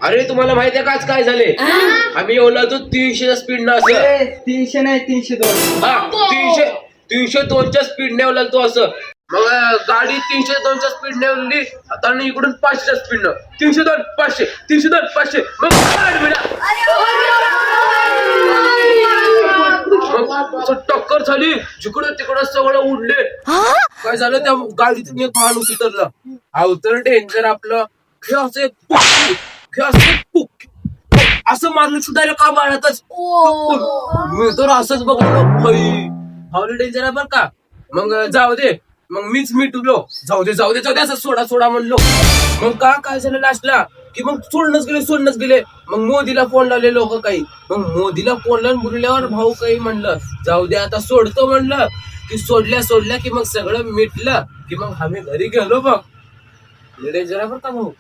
अरे तुम्हाला माहितीये का आज काय झाले? आम्ही ओलातो 300 स्पीड न असं. 300 नाही 302. हा 302च्या स्पीड ने ओलातो असं. मग गाडी 302च्या स्पीड ने ओलली आणि इकडून 500च्या स्पीड न 302 500 302 500 मग टक्कर झाली. जिकडं तिकडं सगळं उडले. काय झालं त्या गाडीतून एक माणूस उतरला. अवतर डेंजर आपलं खेळ असं मारलं सुद्धा का बाळातच मी तर असंच बघलो भाई डेंजर आहे बरं का. मग जाऊ दे मग मीच मिटलो. जाऊ दे असं सोडा म्हणलो. मग काय झालं लास्टला की मग सोडणच गेले. मग मोदीला फोन लावले लोक काही. मग मोदीला फोन लावून बोलल्यावर भाऊ काही म्हणलं जाऊ दे आता सोडतो म्हणलं की सोडल्या की मग सगळं मिटलं की मग आम्ही घरी गेलो. बघ डेंजर आहे बरं का भाऊ.